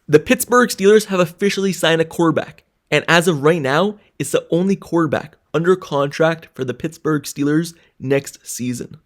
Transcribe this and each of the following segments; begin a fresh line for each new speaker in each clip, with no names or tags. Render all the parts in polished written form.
The Pittsburgh Steelers have officially signed a quarterback, and as of right now, it's the only quarterback under contract for the Pittsburgh Steelers next season.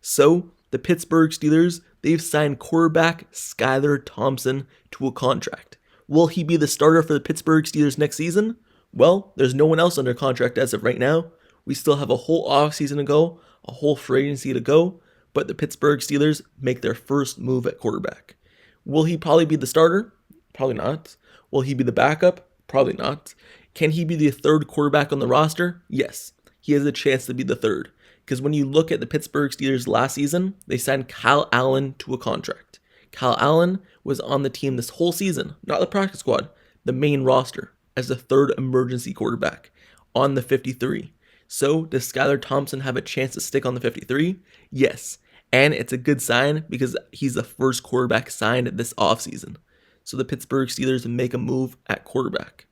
So, the Pittsburgh Steelers, they've signed quarterback Skylar Thompson to a contract. Will he be the starter for the Pittsburgh Steelers next season? Well, there's no one else under contract as of right now. We still have a whole offseason to go, a whole free agency to go, but the Pittsburgh Steelers make their first move at quarterback. Will he probably be the starter? Probably not. Will he be the backup? Probably not. Can he be the third quarterback on the roster? Yes. He has a chance to be the third. Because when you look at the Pittsburgh Steelers last season, they signed Kyle Allen to a contract. Kyle Allen was on the team this whole season, not the practice squad, the main roster, as the third emergency quarterback on the 53. So, does Skylar Thompson have a chance to stick on the 53? Yes. And it's a good sign because he's the first quarterback signed this offseason. So the Pittsburgh Steelers make a move at quarterback.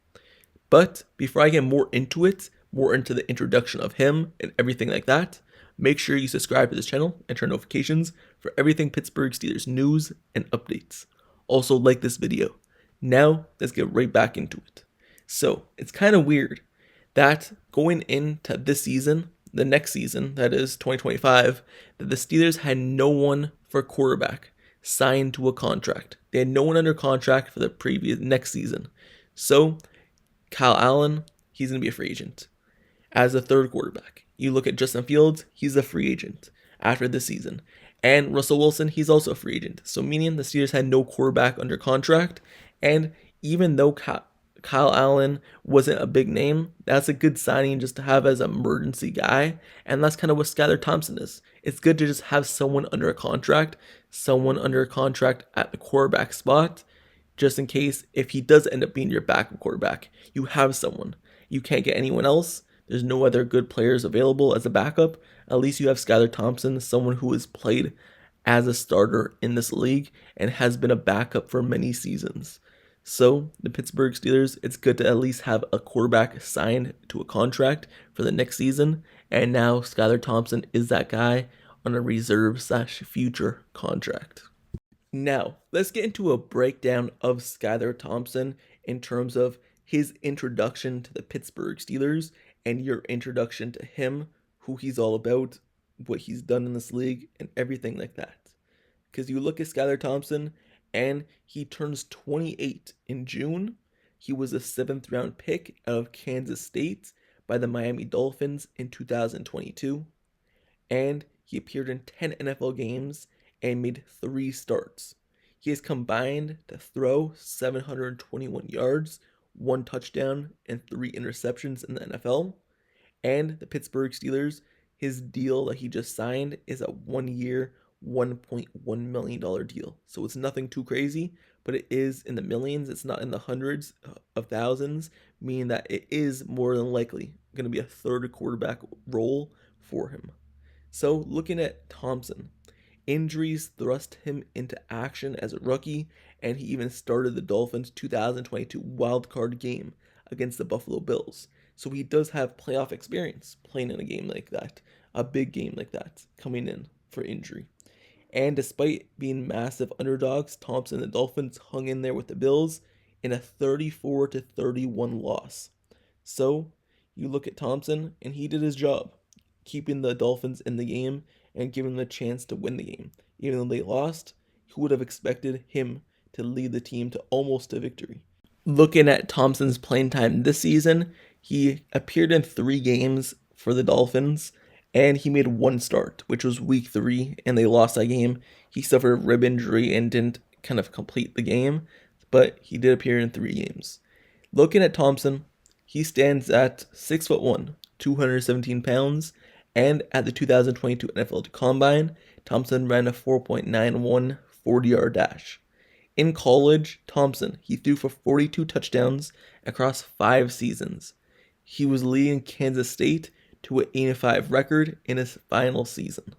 But before I get more into it, more into the introduction of him and everything like that, make sure you subscribe to this channel and turn notifications for everything Pittsburgh Steelers news and updates. Also like this video. Now, let's get right back into it. So, it's kind of weird that going into this season, the next season, that is 2025, that the Steelers had no one for quarterback signed to a contract. They had no one under contract for the next season. So, Kyle Allen, he's going to be a free agent as a third quarterback. You look at Justin Fields, he's a free agent after this season. And Russell Wilson, he's also a free agent. So, meaning the Steelers had no quarterback under contract. And even though Kyle Allen wasn't a big name, that's a good signing just to have as an emergency guy. And that's kind of what Skylar Thompson is. It's good to just have someone under a contract at the quarterback spot, just in case if he does end up being your backup quarterback, you have someone. You can't get anyone else. There's no other good players available as a backup. At least you have Skylar Thompson, someone who has played as a starter in this league and has been a backup for many seasons. So, the Pittsburgh Steelers, it's good to at least have a quarterback signed to a contract for the next season. And now Skylar Thompson is that guy on a reserve/future contract. Now, let's get into a breakdown of Skylar Thompson in terms of his introduction to the Pittsburgh Steelers and your introduction to him, who he's all about, what he's done in this league, and everything like that. Because you look at Skylar Thompson, and he turns 28 in June. He was a 7th round pick out of Kansas State by the Miami Dolphins in 2022. And he appeared in 10 NFL games and made 3 starts. He has combined to throw 721 yards, 1 touchdown, and 3 interceptions in the NFL. And the Pittsburgh Steelers, his deal that he just signed is a 1-year, $1.1 million deal. So it's nothing too crazy, but it is in the millions. It's not in the hundreds of thousands, meaning that it is more than likely going to be a third quarterback role for him. So looking at Thompson, injuries thrust him into action as a rookie, and he even started the Dolphins' 2022 wildcard game against the Buffalo Bills. So he does have playoff experience playing in a game like that, a big game like that, coming in for injury. And despite being massive underdogs, Thompson and the Dolphins hung in there with the Bills in a 34-31 loss. So you look at Thompson, and he did his job, keeping the Dolphins in the game and giving them a chance to win the game. Even though they lost, who would have expected him to lead the team to almost a victory? Looking at Thompson's playing time this season, he appeared in 3 games for the Dolphins, and he made 1 start, which was week 3, and they lost that game. He suffered a rib injury and didn't kind of complete the game, but he did appear in 3 games. Looking at Thompson, he stands at 6'1", 217 pounds, and at the 2022 NFL Combine, Thompson ran a 4.91 40-yard dash. In college, Thompson, he threw for 42 touchdowns across 5 seasons. He was leading Kansas State to an 8-5 record in his final season.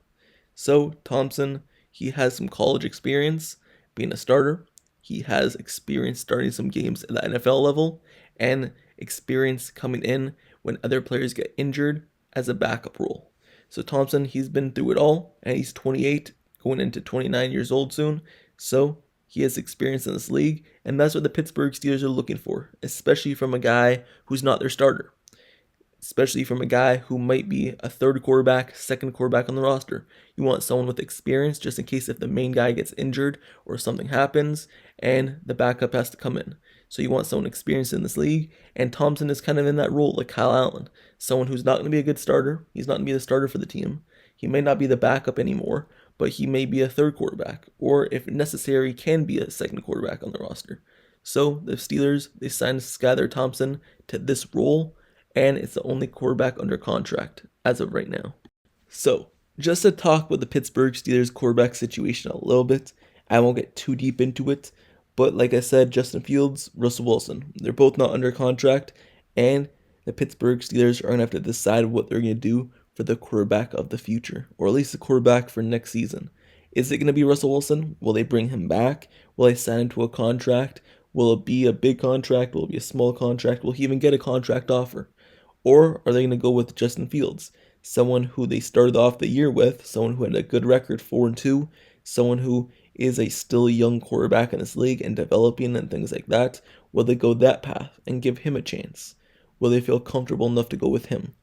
So, Thompson, he has some college experience being a starter. He has experience starting some games at the NFL level and experience coming in when other players get injured as a backup role. So Thompson, he's been through it all, and he's 28, going into 29 years old soon. So He has experience in this league, and that's what the Pittsburgh Steelers are looking for, especially from a guy who's not their starter. Especially from a guy who might be a third quarterback, second quarterback on the roster. You want someone with experience just in case if the main guy gets injured or something happens and the backup has to come in. So you want someone experienced in this league, and Thompson is kind of in that role like Kyle Allen. Someone who's not going to be a good starter. He's not going to be the starter for the team. He may not be the backup anymore, but he may be a third quarterback, or if necessary, can be a second quarterback on the roster. So the Steelers, they signed Skylar Thompson to this role, and it's the only quarterback under contract as of right now. So, just to talk about the Pittsburgh Steelers quarterback situation a little bit, I won't get too deep into it, but like I said, Justin Fields, Russell Wilson, they're both not under contract, and the Pittsburgh Steelers are going to have to decide what they're going to do for the quarterback of the future, or at least the quarterback for next season. Is it going to be Russell Wilson? Will they bring him back? Will they sign him to a contract? Will it be a big contract? Will it be a small contract? Will he even get a contract offer? Or are they going to go with Justin Fields, someone who they started off the year with, someone who had a good record, 4-2, someone who is a still young quarterback in this league and developing and things like that? Will they go that path and give him a chance? Will they feel comfortable enough to go with him?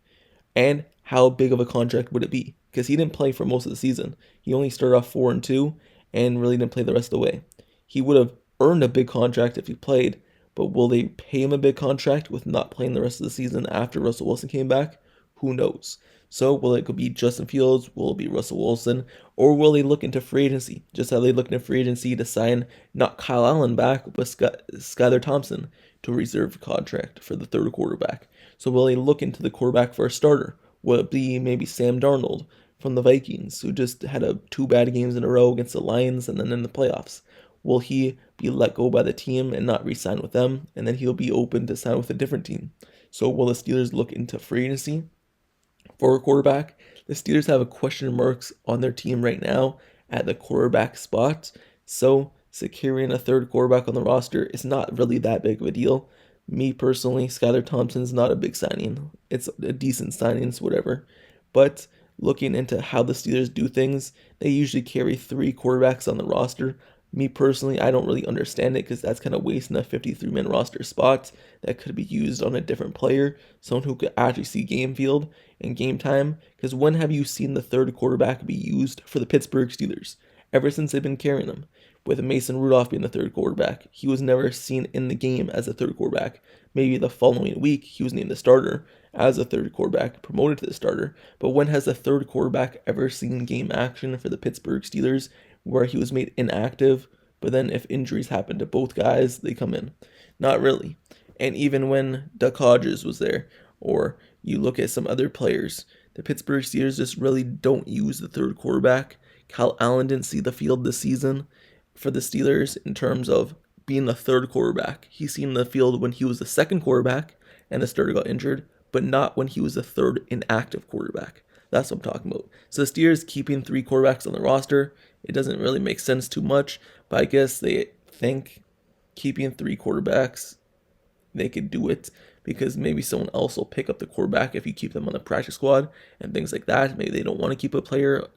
And how big of a contract would it be? Because he didn't play for most of the season. He only started off 4-2 and really didn't play the rest of the way. He would have earned a big contract if he played, but will they pay him a big contract with not playing the rest of the season after Russell Wilson came back? Who knows? So will it be Justin Fields? Will it be Russell Wilson? Or will they look into free agency? Just how they looked into free agency to sign not Kyle Allen back, but Skylar Thompson to a reserve contract for the third quarterback. So will they look into the quarterback for a starter? Will it be maybe Sam Darnold from the Vikings, who just had 2 bad games in a row against the Lions and then in the playoffs? Will he be let go by the team and not re-sign with them, and then he'll be open to sign with a different team? So will the Steelers look into free agency for a quarterback? The Steelers have a question marks on their team right now at the quarterback spot, so securing a third quarterback on the roster is not really that big of a deal. Me personally, Skylar Thompson's not a big signing. It's a decent signing, it's whatever. But looking into how the Steelers do things, they usually carry 3 quarterbacks on the roster. Me personally, I don't really understand it because that's kind of wasting a 53-man roster spot that could be used on a different player, someone who could actually see game field and game time. Because when have you seen the third quarterback be used for the Pittsburgh Steelers? Ever since they've been carrying them, with Mason Rudolph being the third quarterback, he was never seen in the game as a third quarterback. Maybe the following week, he was named the starter as a third quarterback, promoted to the starter. But when has the third quarterback ever seen game action for the Pittsburgh Steelers where he was made inactive, but then if injuries happen to both guys, they come in? Not really. And even when Duck Hodges was there, or you look at some other players, the Pittsburgh Steelers just really don't use the third quarterback. Kyle Allen didn't see the field this season for the Steelers in terms of being the third quarterback. He's seen the field when he was the second quarterback and the starter got injured, but not when he was the third inactive quarterback. That's what I'm talking about. So the Steelers keeping 3 quarterbacks on the roster, it doesn't really make sense too much, but I guess they think keeping 3 quarterbacks, they could do it because maybe someone else will pick up the quarterback if you keep them on the practice squad and things like that. Maybe they don't want to keep a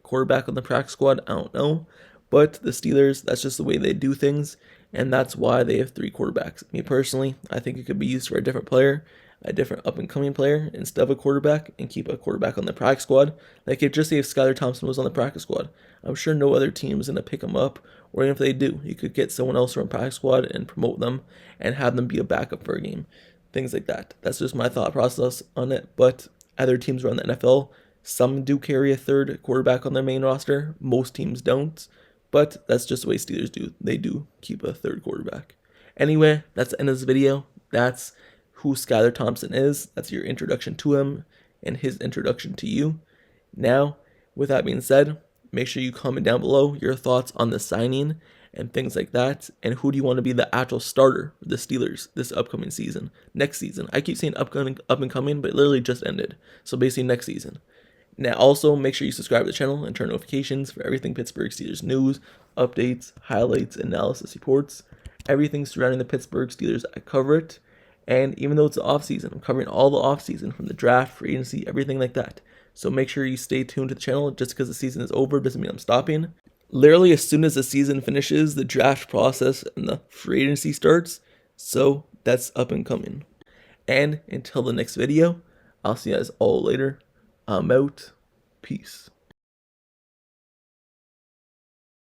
quarterback on the practice squad, I don't know. But the Steelers, that's just the way they do things, and that's why they have 3 quarterbacks. Me personally, I think it could be used for a different player, a different up-and-coming player instead of a quarterback, and keep a quarterback on the practice squad. Like if just say if Skylar Thompson was on the practice squad, I'm sure no other team is going to pick him up, or even if they do, you could get someone else from practice squad and promote them and have them be a backup for a game. Things like that. That's just my thought process on it, but other teams around the NFL, some do carry a third quarterback on their main roster, most teams don't. But that's just the way Steelers do. They do keep a third quarterback. Anyway, that's the end of this video. That's who Skylar Thompson is. That's your introduction to him and his introduction to you. Now, with that being said, make sure you comment down below your thoughts on the signing and things like that. And who do you want to be the actual starter for the Steelers this upcoming season? Next season. I keep saying up and coming, but it literally just ended. So basically next season. Now, also, make sure you subscribe to the channel and turn notifications for everything Pittsburgh Steelers news, updates, highlights, analysis, reports, everything surrounding the Pittsburgh Steelers. I cover it, and even though it's the offseason, I'm covering all the offseason from the draft, free agency, everything like that. So make sure you stay tuned to the channel. Just because the season is over doesn't mean I'm stopping. literally as soon as the season finishes, the draft process and the free agency starts. So that's up and coming. And until the next video, I'll see you guys all later. I'm out. Peace.